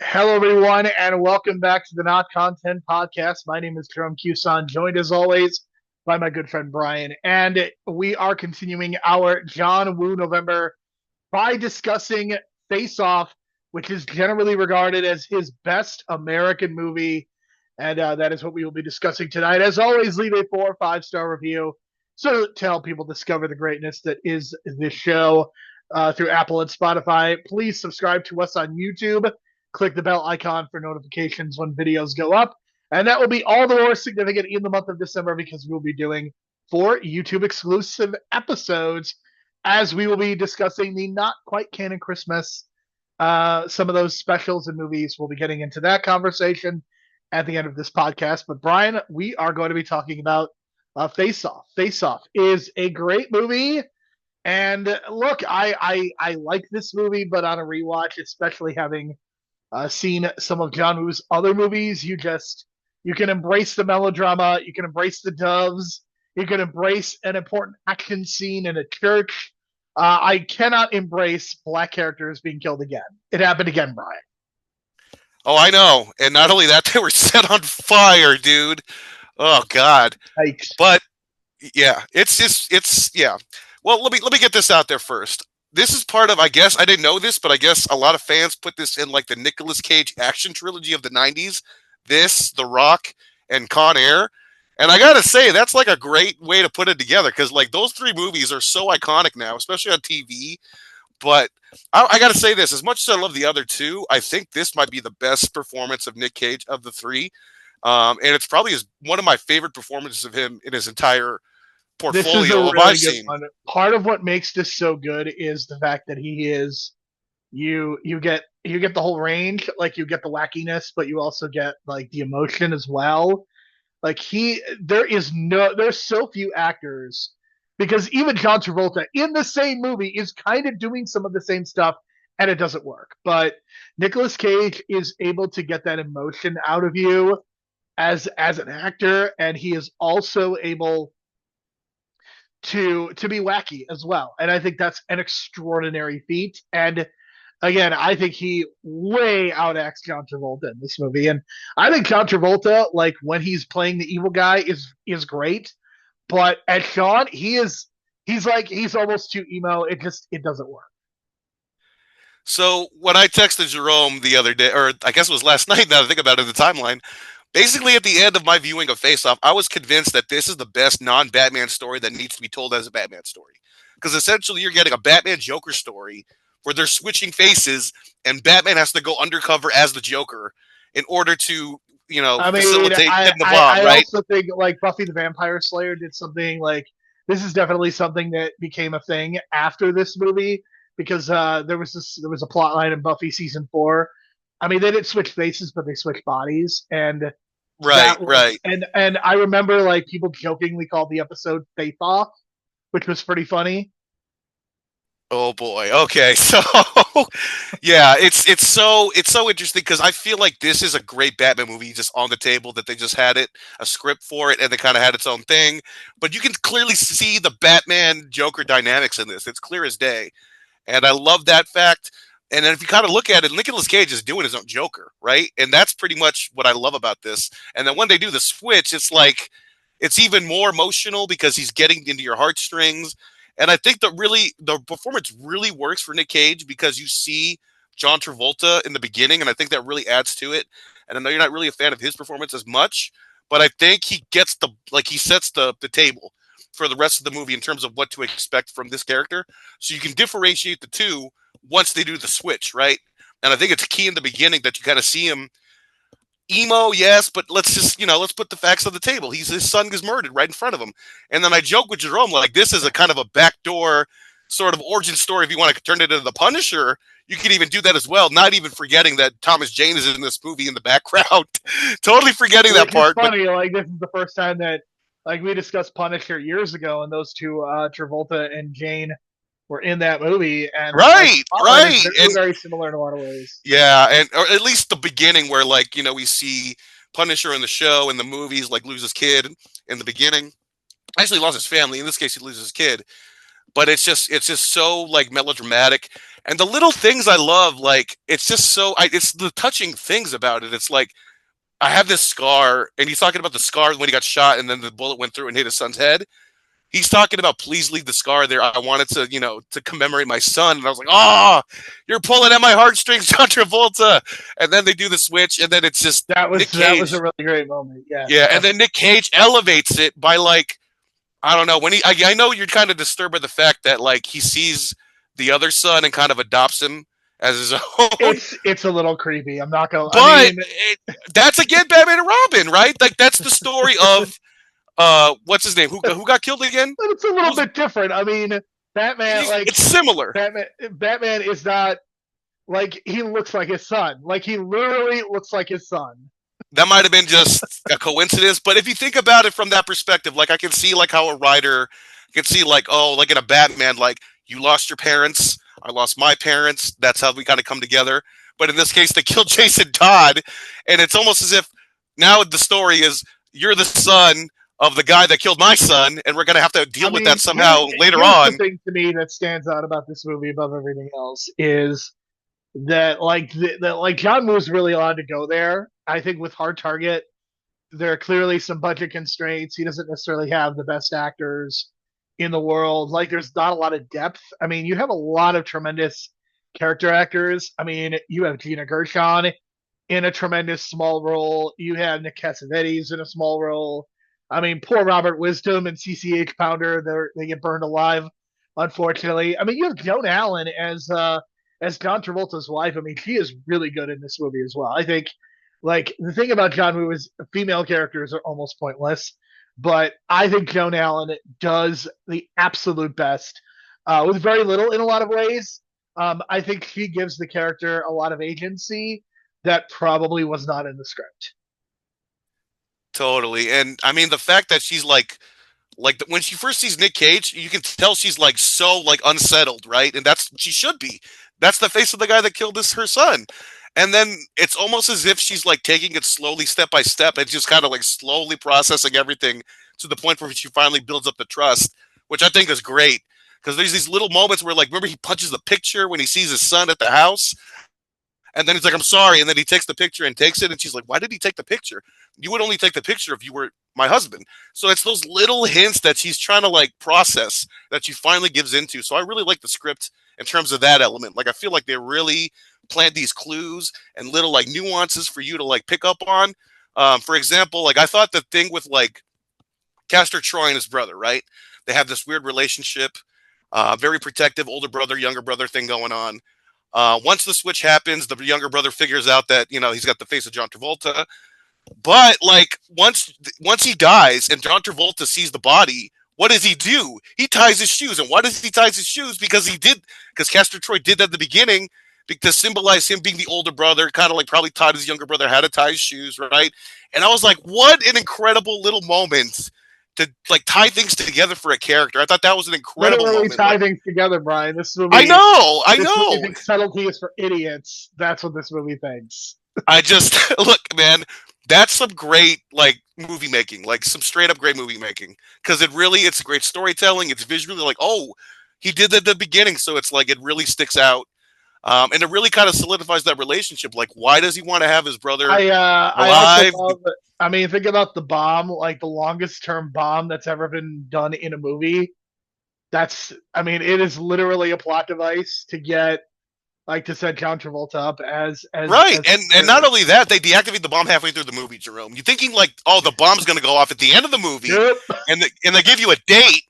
Hello, everyone, and welcome back to the Not Content Podcast. My name is Jerome Cuson, joined as always by my good friend Brian, and we are continuing our John Woo November by discussing Face Off, which is generally regarded as his best American movie, and that is what we will be discussing tonight. As always, leave a 4 or 5 star review so to help people discover the greatness that is this show through Apple and Spotify. Please subscribe to us on YouTube. Click the bell icon for notifications when videos go up. And that will be all the more significant in the month of December because we'll be doing 4 YouTube exclusive episodes as we will be discussing the not quite canon Christmas, some of those specials and movies. We'll be getting into that conversation at the end of this podcast. But Brian, we are going to be talking about Face Off. Face Off is a great movie. And look, I like this movie, but on a rewatch, especially having seen some of John Woo's other movies, you can embrace the melodrama, you can embrace the doves, you can embrace an important action scene in a church. I cannot embrace black characters being killed again. It happened again, Brian. Oh, I know. And not only that, they were set on fire, dude. Oh God. Yikes. But yeah, it's yeah. Well, let me get this out there first. This is part of, I guess, I didn't know this, but I guess a lot of fans put this in like the Nicolas Cage action trilogy of the 90s. This, The Rock, and Con Air. And I gotta say, that's like a great way to put it together because like those 3 movies are so iconic now, especially on TV. But I gotta say this, as much as I love the other 2, I think this might be the best performance of Nick Cage of the 3. And it's probably one of my favorite performances of him in his entire portfolio this is a of really I've good seen. one. Part of what makes this so good is the fact that he is you get the whole range, like you get the wackiness, but you also get like the emotion as well. Like there's so few actors because even John Travolta in the same movie is kind of doing some of the same stuff and it doesn't work. But Nicolas Cage is able to get that emotion out of you as an actor, and he is also able to be wacky as well. And I think that's an extraordinary feat. And again, I think he way outacts John Travolta in this movie. And I think John Travolta, like when he's playing the evil guy, is great. But as Sean, he's almost too emo. It doesn't work. So when I texted Jerome the other day, or I guess it was last night, now that I think about it in the timeline, basically at the end of my viewing of Face Off, I was convinced that this is the best non-Batman story that needs to be told as a Batman story. Because essentially you're getting a Batman Joker story where they're switching faces and Batman has to go undercover as the Joker in order to, facilitate hitting the bomb, I right? also think like Buffy the Vampire Slayer did something like this is definitely something that became a thing after this movie because there was a plot line in Buffy season 4. I mean, they didn't switch faces, but they switched bodies, and Right. and I remember like people jokingly called the episode "Faith Off," which was pretty funny. Oh boy. Okay. So yeah, it's so interesting because I feel like this is a great Batman movie just on the table that they just had a script for it and they kind of had its own thing. But you can clearly see the Batman Joker dynamics in this. It's clear as day. And I love that fact. And then if you kind of look at it, Nicolas Cage is doing his own Joker, right? And that's pretty much what I love about this. And then when they do the switch, it's like it's even more emotional because he's getting into your heartstrings. And I think the performance really works for Nick Cage because you see John Travolta in the beginning, and I think that really adds to it. And I know you're not really a fan of his performance as much, but I think he sets the table for the rest of the movie in terms of what to expect from this character. So you can differentiate the 2 once they do the switch, right? And I think it's key in the beginning that you kind of see him emo, yes, but let's put the facts on the table. His son gets murdered right in front of him. And then I joke with Jerome, like, this is a kind of a backdoor sort of origin story. If you want to turn it into The Punisher, you can even do that as well. Not even forgetting that Thomas Jane is in this movie in the background. Totally forgetting that part. It's funny, like this is the first time that like we discussed Punisher years ago, and those two, Travolta and Jane, were in that movie, and right. It's very similar in a lot of ways. Yeah, and or at least the beginning where we see Punisher in the show and the movies lose his kid in the beginning. Actually lost his family. In this case, he loses his kid. but it's just so like melodramatic, and the little things I love, like it's just it's the touching things about it. It's like I have this scar, and he's talking about the scar when he got shot, and then the bullet went through and hit his son's head. He's talking about please leave the scar there. I wanted to, to commemorate my son. And I was like, oh, you're pulling at my heartstrings, John Travolta. And then they do the switch, and then it's just Nick That was a Cage. really great moment. Yeah. Yeah, and then Nick Cage elevates it by like, I don't know, when I know you're kind of disturbed by the fact that like he sees the other son and kind of adopts him as his own. It's a little creepy. I'm not gonna. I But mean, that's again Batman and Robin, right? Like that's the story of what's his name? Who got killed again? it's a little bit different. I mean, Batman, like It's similar. Batman is not like he looks like his son. Like he literally looks like his son. That might have been just a coincidence, but if you think about it from that perspective, like I can see like how a writer can see like, oh, like in a Batman, like you lost your parents, I lost my parents, that's how we kind of come together. But in this case, they killed Jason Todd, and it's almost as if now the story is you're the son of the guy that killed my son, and we're gonna have to deal with that somehow later here's the on. thing to me that stands out about this movie above everything else is that like John Woo's really allowed to go there. I think with Hard Target, there are clearly some budget constraints. He doesn't necessarily have the best actors in the world. Like there's not a lot of depth. I mean, you have a lot of tremendous character actors. I mean, you have Gina Gershon in a tremendous small role. You have Nick Cassavetes in a small role. I mean, poor Robert Wisdom and CCH Pounder, they get burned alive, unfortunately. I mean, you have Joan Allen as John Travolta's wife. I mean, she is really good in this movie as well. I think like the thing about John Woo is female characters are almost pointless, but I think Joan Allen does the absolute best with very little in a lot of ways. I think she gives the character a lot of agency that probably was not in the script. Totally. And I mean the fact that she's like when she first sees Nick Cage, you can tell she's like so like unsettled, right? And that's she should be. That's the face of the guy that killed her son. And then it's almost as if she's like taking it slowly, step by step, and just kind of like slowly processing everything to the point where she finally builds up the trust, which I think is great. Because there's these little moments where, like, remember he punches the picture when he sees his son at the house, and then he's like, "I'm sorry," and then he takes the picture and takes it, and she's like, "Why did he take the picture? You would only take the picture if you were my husband." So it's those little hints that she's trying to like process that she finally gives into. So I really like the script in terms of that element. Like I feel like they really plant these clues and little like nuances for you to like pick up on. For example, like I thought the thing with like Castor Troy and his brother, right? They have this weird relationship, very protective older brother, younger brother thing going on. Once the switch happens, the younger brother figures out that he's got the face of John Travolta. But like once he dies and John Travolta sees the body, what does he do? He ties his shoes. And why does he ties his shoes? Because Castor Troy did that at the beginning to symbolize him being the older brother, kind of like probably taught his younger brother how to tie his shoes, right? And I was like, what an incredible little moment to like tie things together for a character. I thought that was an incredible Literally moment. tie Like, things together, Brian. I This movie know. thinks subtlety is for idiots. That's what this movie thinks. I just look, man. That's some great like movie making, like some straight up great movie making. Because it's great storytelling. It's visually like, oh, he did that at the beginning, so it's like it really sticks out, and it really kind of solidifies that relationship. Like, why does he want to have his brother I also alive? love that. I mean, think about the bomb, like the longest term bomb that's ever been done in a movie. I mean, it is literally a plot device to get like to set John Travolta up Right, as and not only that, they deactivate the bomb halfway through the movie, Jerome. You're thinking like, oh, the bomb's going to go off at the end of the movie, yep. and they give you a date.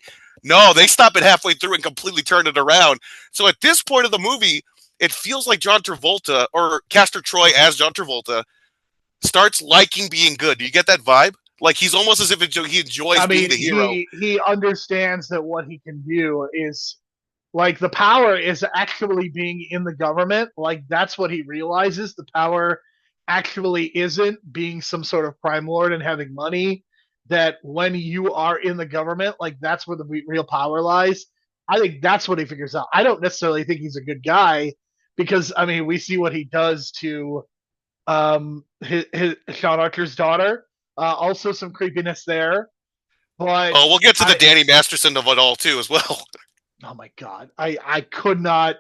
No, they stop it halfway through and completely turn it around. So at this point of the movie, it feels like John Travolta or Castor Troy as John Travolta starts liking being good. Do you get that vibe? Like he's almost as if he enjoys I being mean, the hero. he understands that what he can do is like the power is actually being in the government. Like that's what he realizes. The power actually isn't being some sort of crime lord and having money. That when you are in the government, like that's where the real power lies. I think that's what he figures out. I don't necessarily think he's a good guy because I mean we see what he does to his Sean Archer's daughter. Also some creepiness there, but Oh, we'll get to the I Danny Masterson of it all too, as well. Oh my god, I could not.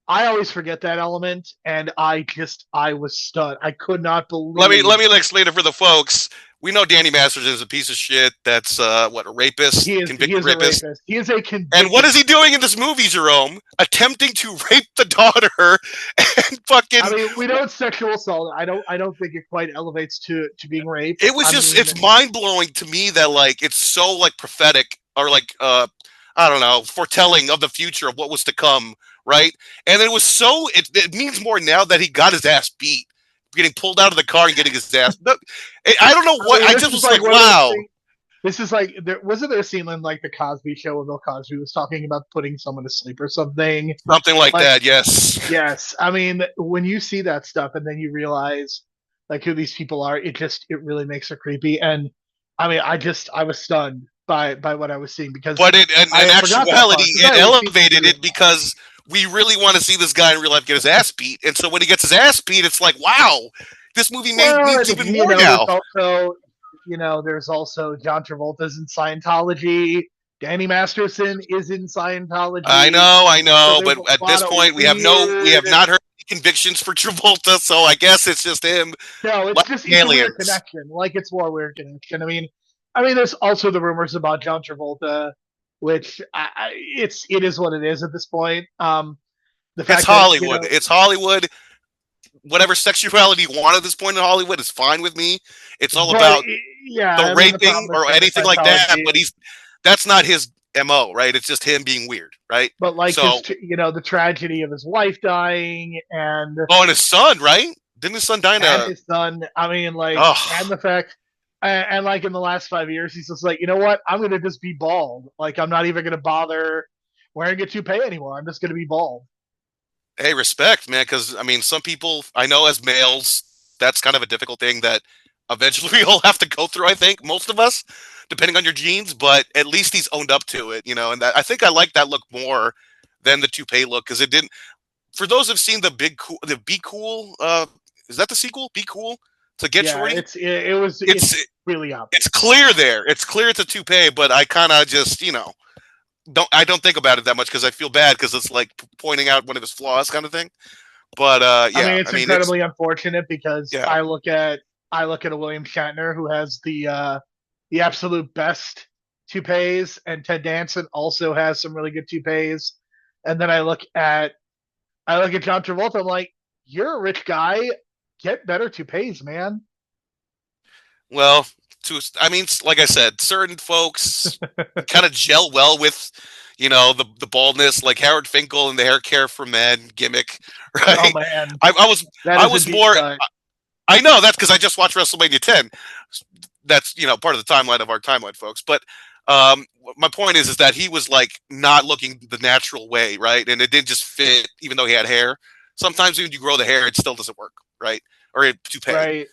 I always forget that element, and I was stunned. I could not believe Let me explain it for the folks. We know Danny Masterson is a piece of shit. That's what, a rapist, he convicted is a rapist. rapist. He is a And what convicted. is he doing in this movie, Jerome? Attempting to rape the daughter and I fucking. mean, we know it's sexual assault. I don't think it quite elevates to being rape. It was I just, mean, it's mind blowing to me that like it's so like prophetic or like I don't know, foretelling of the future of what was to come, right? And it was so it means more now that he got his ass beat, getting pulled out of the car and getting his ass. I don't know I what mean, I this just is was like like, one of those wow, things. This is like there wasn't there a scene in like the Cosby Show where Bill Cosby was talking about putting someone to sleep or something. something like Like, that. Yes. yes, I mean, when you see that stuff and then you realize like who these people are, it really makes it creepy. And I mean, I was stunned by what I was seeing because But I in had forgot that actuality, part because I it haven't seen the elevated movie in it a while. because we really want to see this guy in real life get his ass beat. And so when he gets his ass beat, it's like, wow, this movie Well, means and even more now. there's also John Travolta's in Scientology. Danny Masterson is in Scientology. I So know, there's but a at this lot of point, we have weird. not heard any convictions for Travolta, so I guess it's just him, No, like it's a weird aliens. connection. Like it's more weird connection. There's also the rumors about John Travolta, which it is what it is at this point. The It's fact that Hollywood. It's Hollywood. Whatever sexuality you want at this point in Hollywood is fine with me. It's all but about yeah, the I mean the raping problem is or with the anything like that, Scientology but is, that's not his MO, right? It's just him being weird, right? but like So, the tragedy of his wife dying oh, and his son, right? Didn't his son die in and a? his son. I mean, like, and Oh, the fact, and like in the last 5 years, he's just like, you know what? I'm gonna just be bald. Like, I'm not even gonna bother wearing a toupee anymore. I'm just gonna be bald. hey, respect, man. Because I mean, some people I know as males, that's kind of a difficult thing that eventually we all have to go through. I think most of us, depending on your genes, but at least he's owned up to it, you know. And that, I think I like that look more than the toupee look because it didn't. For those who've seen the Be Cool, is that the sequel? Be Cool to Get Yeah, Shorty. it's It's really obvious. it's clear there. It's clear it's a toupee, but I kind of just don't think about it that much because I feel bad because it's like pointing out one of his flaws, kind of thing. But I mean, yeah, I it's mean it's incredibly unfortunate because yeah. I look at a William Shatner who has the absolute best toupees, and Ted Danson also has some really good toupees. And then I look at John Travolta. I'm like, you're a rich guy. Get better toupees, man. Well, I mean, like I said, certain folks kind of gel well with the baldness, like Howard Finkel and the hair care for men gimmick, Oh right? man, I was that I is a was deep more. cut. I know that's because I just watched WrestleMania 10. That's part of the timeline of our timeline, folks. But um, my point is that he was like not looking the natural way, right? And it didn't just fit, even though he had hair. Sometimes when you grow the hair, it still doesn't work, right? Or it toupee. Right.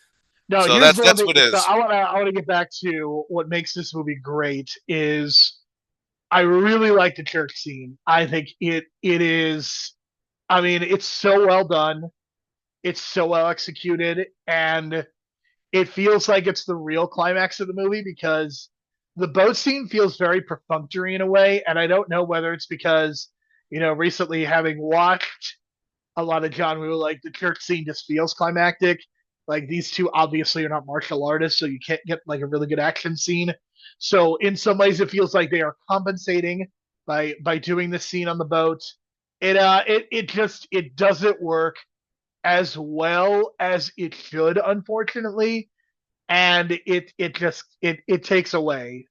No, So here's the one that's thing. what it So is. I want to get back to what makes this movie great is I really like the church scene. I think it is. I mean, it's so well done. It's so well executed, and it feels like it's the real climax of the movie because the boat scene feels very perfunctory in a way, and I don't know whether it's because recently having watched a lot of John Woo, like the church scene just feels climactic. Like these two obviously are not martial artists, so you can't get like a really good action scene. So in some ways, it feels like they are compensating by doing this scene on the boat. It doesn't work as well as it should, unfortunately, and it takes away.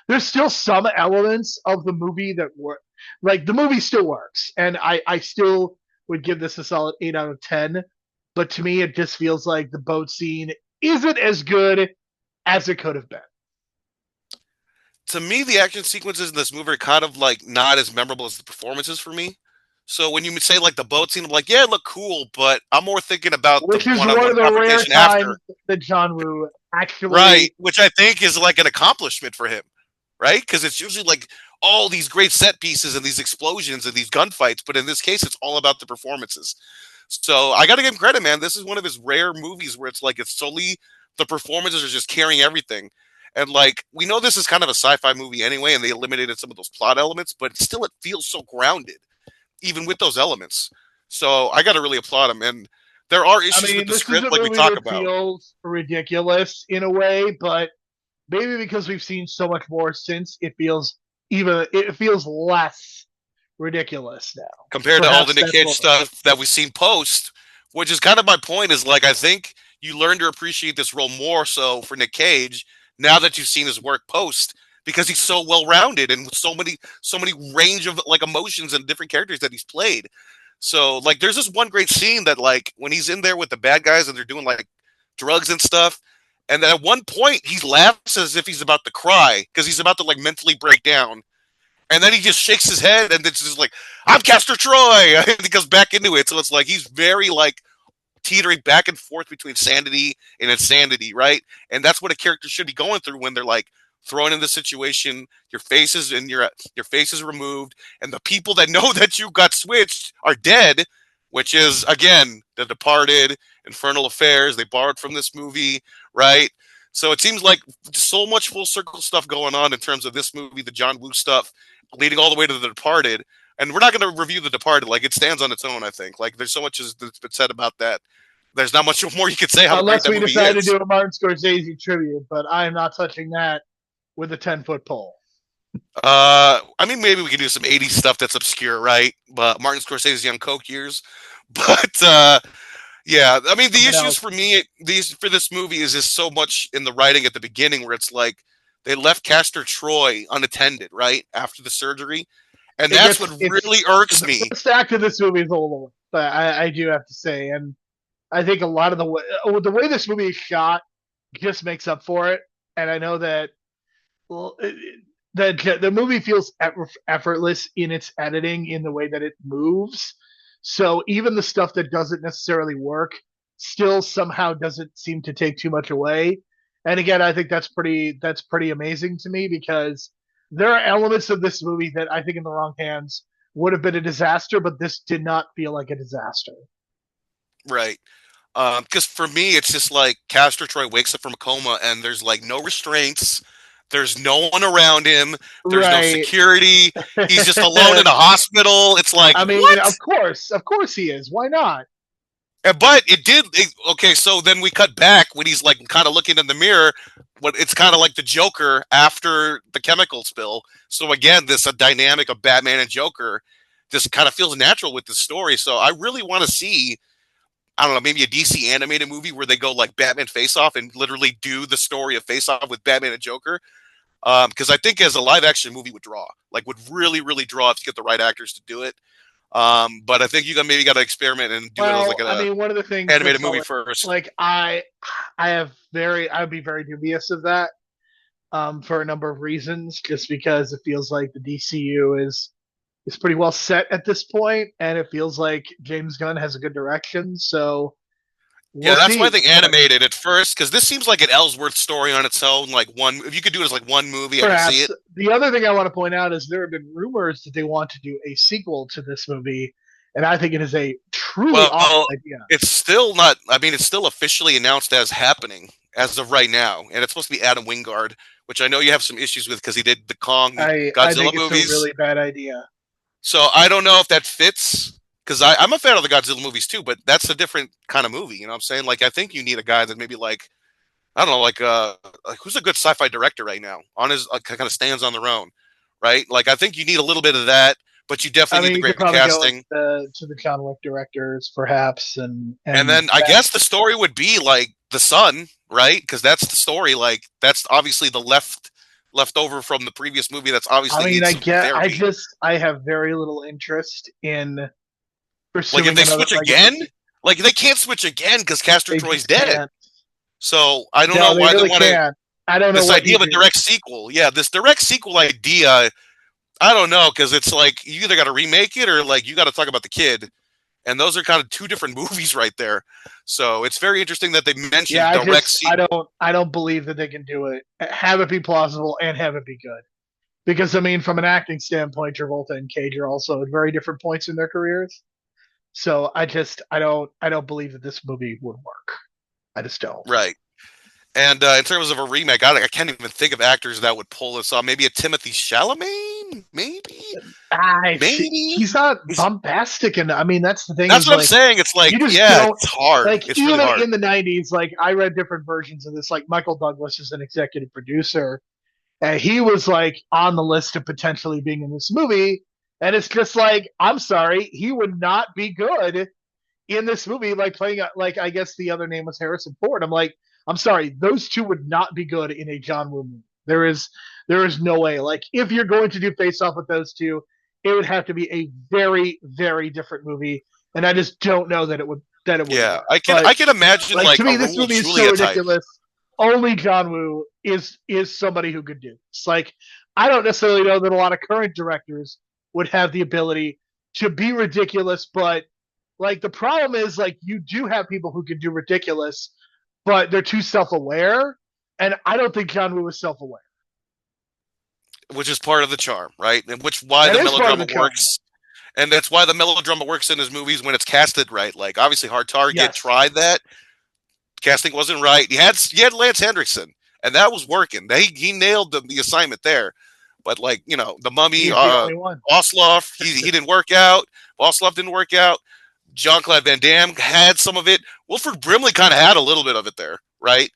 There's still some elements of the movie that work. Like the movie still works, and I still would give this a solid 8 out of 10. But to me, it just feels like the boat scene isn't as good as it could have been. To me, the action sequences in this movie are kind of like not as memorable as the performances for me. So when you say like the boat scene, I'm like, yeah, it looked cool, but I'm more thinking about the Which is one one-on-one of the rare confrontation after, times that John Woo right? actually. Which I think is like an accomplishment for him, right? Because it's usually like all these great set pieces and these explosions and these gunfights, but in this case, it's all about the performances. So I got to give him credit, man. This is one of his rare movies where it's like it's solely the performances are just carrying everything. And like we know this is kind of a sci-fi movie anyway, and they eliminated some of those plot elements, but still it feels so grounded, even with those elements. So I got to really applaud him. And there are I issues with mean, the this is script, a like we movie talk that about. feels ridiculous in a way, but maybe because we've seen so much more since, it feels less ridiculous now. Compared to all the Perhaps Nick that's Cage what. stuff that we've seen post, which is kind of my point. Is like I think you learn to appreciate this role more so for Nick Cage now that you've seen his work post because he's so well rounded and with so many range of like emotions and different characters that he's played. So like there's this one great scene that like when he's in there with the bad guys and they're doing like drugs and stuff. And then at one point he laughs as if he's about to cry because he's about to like mentally break down. And then he just shakes his head and it's just like, I'm Castor Troy. And he goes back into it. So it's like he's very like teetering back and forth between sanity and insanity, right? And that's what a character should be going through when they're like thrown in the situation, your face is removed, and the people that know that you got switched are dead, which is again The Departed, Infernal Affairs. They borrowed from this movie, right? So it seems like so much full circle stuff going on in terms of this movie, the John Woo stuff, leading all the way to The Departed. And we're not going to review The Departed. Like, it stands on its own, I think. Like, there's so much that's been said about that. There's not much more you could say how great Unless that we movie decide to is. do a Martin Scorsese tribute, but I am not touching that with a 10-foot pole. I mean, maybe we could do some 80s stuff that's obscure, right? But Martin Scorsese's Young Coke years. But, yeah, I mean, the Something issues else. for me, for this movie is just so much in the writing at the beginning where it's like they left Castor Troy unattended, right? After the surgery. And It that's what gets really it's irks the me. first act of this movie is a little, but I do have to say, and I think a lot of the way this movie is shot just makes up for it. And I know that well, the movie feels effortless in its editing in the way that it moves. So even the stuff that doesn't necessarily work still somehow doesn't seem to take too much away. And again, I think that's pretty amazing to me because there are elements of this movie that I think in the wrong hands would have been a disaster, but this did not feel like a disaster. Right. Because for me, it's just like Castor Troy wakes up from a coma and there's like no restraints. There's no one around him. There's no Right. security. He's just alone in I a hospital. It's like, mean, what? of course he is. Why not? But okay, so then we cut back when he's like kind of looking in the mirror. What it's kind of like the Joker after the chemical spill. So again, this a dynamic of Batman and Joker just kind of feels natural with the story. So I really want to see, I don't know, maybe a DC animated movie where they go like Batman Face Off and literally do the story of Face Off with Batman and Joker. Because I think as a live action movie would draw, like would really, really draw if you get the right actors to do it. But I think you maybe got to experiment and do it as like Well, I a mean, one of the things animated that's movie always first. like I would be very dubious of that for a number of reasons, just because it feels like the DCU is pretty well set at this point, and it feels like James Gunn has a good direction. So Yeah, we'll that's why I see. think But animated at first, because this seems like an Ellsworth story on its own. Like one, if you could do it as like one movie, I could see perhaps it. the other thing I want to point out is there have been rumors that they want to do a sequel to this movie, and I think it is a truly awesome Well, idea. it's still not. I mean, it's still officially announced as happening as of right now, and it's supposed to be Adam Wingard, which I know you have some issues with because he did the Kong I Godzilla think it's a movies. really bad idea. So I don't know if that fits because I'm a fan of the Godzilla movies too, but that's a different kind of movie. You know what I'm saying? Like I think you need a guy that maybe like I don't know, like who's a good sci-fi director right now on his kind of stands on their own, right? Like I think you need a little bit of that, but you I definitely need mean, the you could great probably go like casting. to the John Wick directors, perhaps, and And and then I guess the story would be like the son, right? Because that's the story. Like that's obviously the leftover from the previous movie. That's I obviously mean, needs some therapy. I have very little interest in Like if pursuing they another switch again, legacy. like they can't switch again because Castor They Troy's just dead. can't. So I don't No, know they why they really want to. can't. I don't know This what idea you of a do. direct sequel, yeah, this direct sequel idea, I don't know because it's like you either got to remake it or like you got to talk about the kid, and those are kind of two different movies right there. So it's very interesting that they Yeah, mentioned direct sequel. I don't believe that they can do it. Have it be plausible and have it be good. Because I mean, from an acting standpoint, Travolta and Cage are also at very different points in their careers. So I don't believe that this movie would work. I just don't. Right. And in terms of a remake, I can't even think of actors that would pull this off. Maybe a Timothy Chalamet, maybe. He's not bombastic, and I mean that's the thing That's is what I'm like saying. It's like, you just yeah, don't it's hard. like It's really even hard. in the '90s. Like I read different versions of this. Like Michael Douglas is an executive producer, and he was like on the list of potentially being in this movie. And it's just like I'm sorry, he would not be good in this movie. Like playing like I guess the other name was Harrison Ford. I'm like I'm sorry, those two would not be good in a John Woo movie. There is no way. Like if you're going to do face off with those two, it would have to be a very very different movie, and I just don't know that it would Yeah, work. I But can imagine like like to a me, this Raul movie is so Julia type. ridiculous. Only John Woo is somebody who could do this. Like I don't necessarily know that a lot of current directors would have the ability to be ridiculous, but like the problem is like you do have people who can do ridiculous, but they're too self-aware, and I don't think John Woo is self-aware. Which is part of the charm, right? And which why That the is part of the melodrama charm. works, and that's why the melodrama works in his movies when it's casted right. Like obviously, Hard Target Yes, tried that, casting wasn't right. He had Lance Hendrickson, and that was working. He nailed the assignment there. But like the Mummy, he's the only one. Osloff, he didn't work out. Osloff didn't work out. Jean Claude Van Damme had some of it. Wilford Brimley kind of had a little bit of it there, right?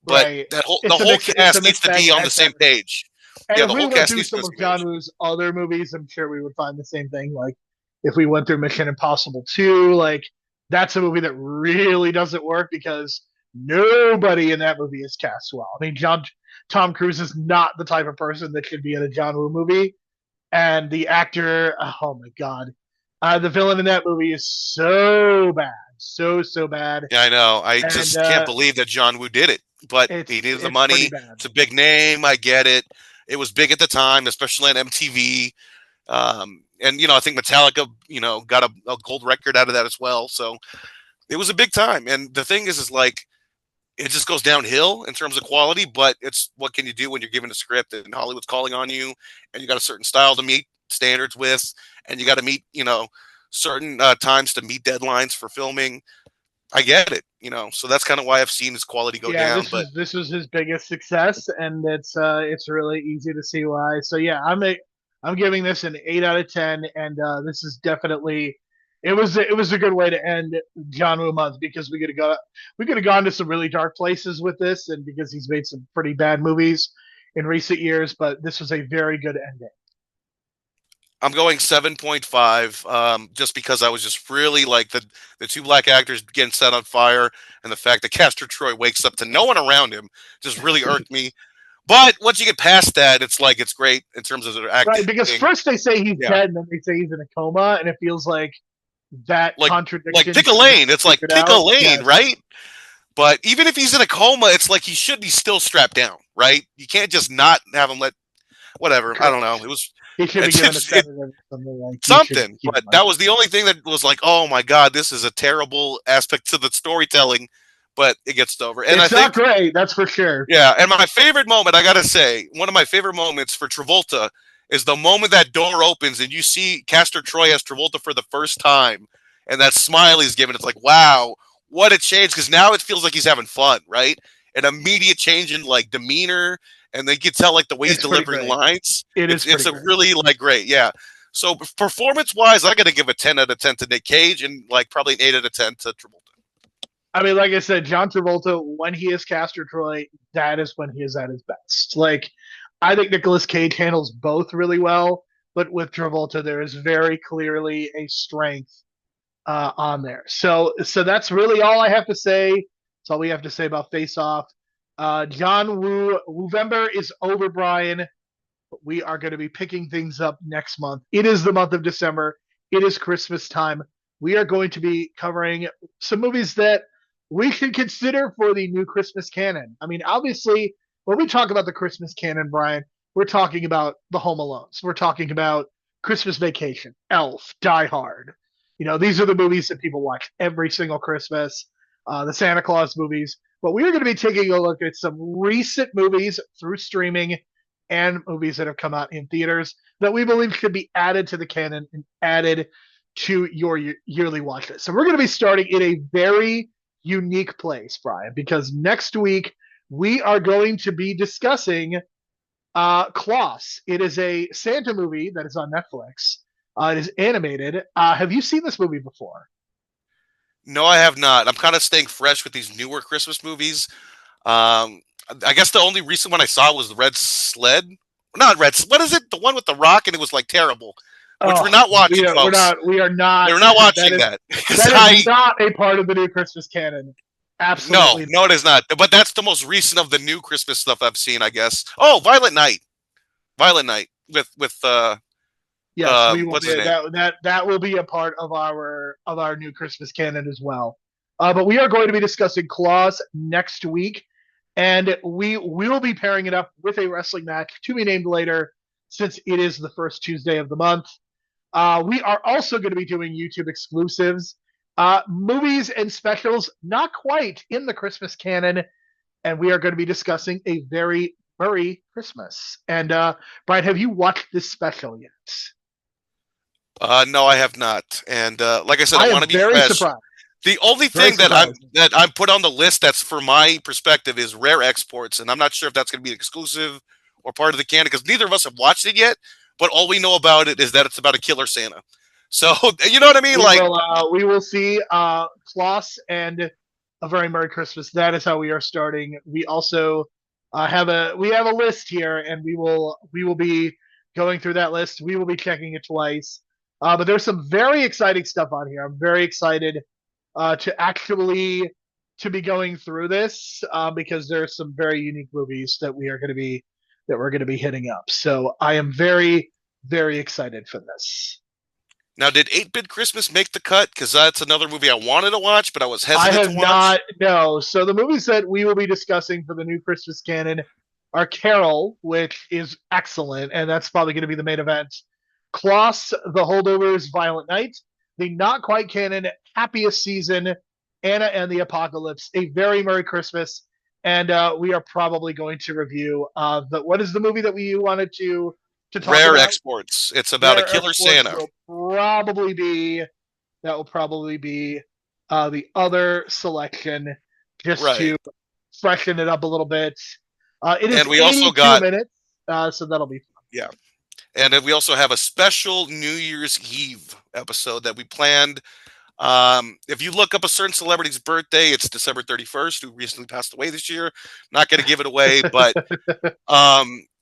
But Right. the It's a whole mix. It's a cast needs mixed to bag. be It on the has to same have it. page. And Yeah, if the we whole went cast through needs to be some on of the same John page. Woo's other movies, I'm sure we would find the same thing. Like if we went through Mission Impossible 2, like that's a movie that really doesn't work because nobody in that movie is cast well. I mean, Tom Cruise is not the type of person that should be in a John Woo movie, and the actor, oh my god, the villain in that movie is so bad, so bad, Yeah, I know. I and just can't believe that John Woo did it. But he it's needed the it's pretty money. bad. It's a big name. I get it. It was big at the time, especially on MTV. And I think Metallica, got a gold record out of that as well. So it was a big time. And the thing is like it just goes downhill in terms of quality. But it's what can you do when you're given a script and Hollywood's calling on you, and you got a certain style to meet standards with, and you got to meet certain times to meet deadlines for filming. I get it, so that's kind of why I've seen his quality go Yeah, down. this But was this was his biggest success, and it's really easy to see why. So yeah, I'm giving this an 8 out of 10, and this is definitely it was a good way to end John Woo month because we could have gone to some really dark places with this, and because he's made some pretty bad movies in recent years, but this was a very good ending. I'm going 7.5, just because I was just really like the two black actors getting set on fire, and the fact that Castor Troy wakes up to no one around him just really irked me. But once you get past that, it's like it's great in terms of their Right, acting. because first they say he's Yeah, dead, and then they say he's in a coma, and it feels like that like contradiction pick a should be lane. It's like figured pick a out. lane, Yes. right? But even if he's in a coma, it's like he should be still strapped down, right? You can't just not have him let whatever. I don't know. Correct. It was He should be it's given a just it, sedative or something like he should something, keep him but like that that. was the only thing that was like, oh my god, this is a terrible aspect to the storytelling. But it gets over, and I It's not think great, that's for sure. yeah. And my favorite moment, I gotta say, one of my favorite moments for Travolta is the moment that door opens and you see Castor Troy as Travolta for the first time, and that smile he's given. It's like, wow, what a change! Because now it feels like he's having fun, right? An immediate change in like demeanor, and then you can tell like the way he's It's pretty delivering great. lines. It is It's pretty a great. really like great, yeah. So performance wise, I got to give a 10 out of 10 to Nick Cage, and like probably an 8 out of 10 to Travolta. I mean, like I said, John Travolta, when he is Castor Troy, that is when he is at his best. Like, I think Nicolas Cage handles both really well, but with Travolta, there is very clearly a strength on there. So that's really all I have to say. That's all we have to say about Face Off. John Woo Woovember is over, Brian. We are going to be picking things up next month. It is the month of December. It is Christmas time. We are going to be covering some movies that we should consider for the new Christmas canon. I mean, obviously, when we talk about the Christmas canon, Brian, we're talking about the Home Alones. We're talking about Christmas Vacation, Elf, Die Hard. These are the movies that people watch every single Christmas, the Santa Claus movies. But we are going to be taking a look at some recent movies through streaming and movies that have come out in theaters that we believe should be added to the canon and added to your yearly watch list. So we're going to be starting in a very unique place, Brian, because next week we are going to be discussing Klaus. It is a Santa movie that is on Netflix. It is animated. Have you seen this movie before? No, I have not. I'm kind of staying fresh with these newer Christmas movies. Um, I guess the only recent one I saw was the Red Sled. Not Red. What is it? The one with the rock, and it was like terrible, which we're Oh, not watching, folks. we are not. We're not That watching is that because that is I not a part of the new Christmas canon. no, Absolutely. no, it is not. But that's the most recent of the new Christmas stuff I've seen, I guess. Oh, Violent Night, Violent Night with Yes, we will what's be his name? that will be a part of our new Christmas canon as well. But we are going to be discussing Claws next week, and we will be pairing it up with a wrestling match to be named later, since it is the first Tuesday of the month. We are also going to be doing YouTube exclusives, movies and specials, not quite in the Christmas canon, and we are going to be discussing a very furry Christmas. And Brian, have you watched this special yet? No, I have not. And like I said, I I want am to be very fresh. surprised. The only Very thing surprised. that I'm put on the list that's for my perspective is rare exports, and I'm not sure if that's going to be exclusive or part of the canon because neither of us have watched it yet. But all we know about it is that it's about a killer Santa. So you know what I mean? Like, We will see Klaus and a very Merry Christmas. That is how we are starting. We also we have a list here, and we will be going through that list. We will be checking it twice. But there's some very exciting stuff on here. I'm very excited to actually to be going through this because there's some very unique movies that we're going to be hitting up. So I am very excited for this. now did 8-Bit Christmas make the cut? Because that's another movie I wanted to watch, but I was I hesitant to have watch. not. No. So the movies that we will be discussing for the new Christmas canon are Carol, which is excellent, and that's probably going to be the main event. Klaus, The Holdovers, Violent Night, the not quite canon Happiest Season, Anna and the Apocalypse, A Very Merry Christmas, and we are probably going to review what is the movie that we wanted to talk Rare about? exports. It's about a Rare killer Exports Santa. will probably be the other selection, just Right. to freshen it up a little bit. It is And we also 82 got minutes, so that'll be fun. yeah. And then we also have a special New Year's Eve episode that we planned. If you look up a certain celebrity's birthday, it's December 31st, who recently passed away this year. Not going to give it away, but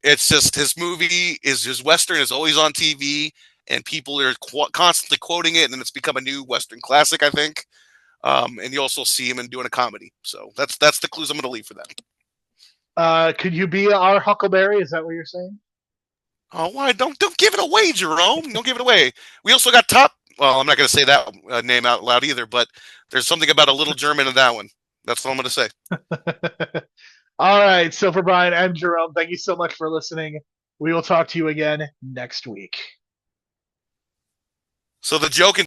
it's just his Western is always on TV, and people are constantly quoting it, and it's become a new Western classic, I think. And you also see him in doing a comedy. So that's the clues I'm going to leave for that. Could you be our Huckleberry? Is that what you're saying? Oh, why? Don't give it away, Jerome. Don't give it away. We also got top. Well, I'm not going to say that name out loud either, but there's something about a little German in that one. That's all I'm going to say. All right. So for Brian and Jerome, thank you so much for listening. We will talk to you again next week. So the joke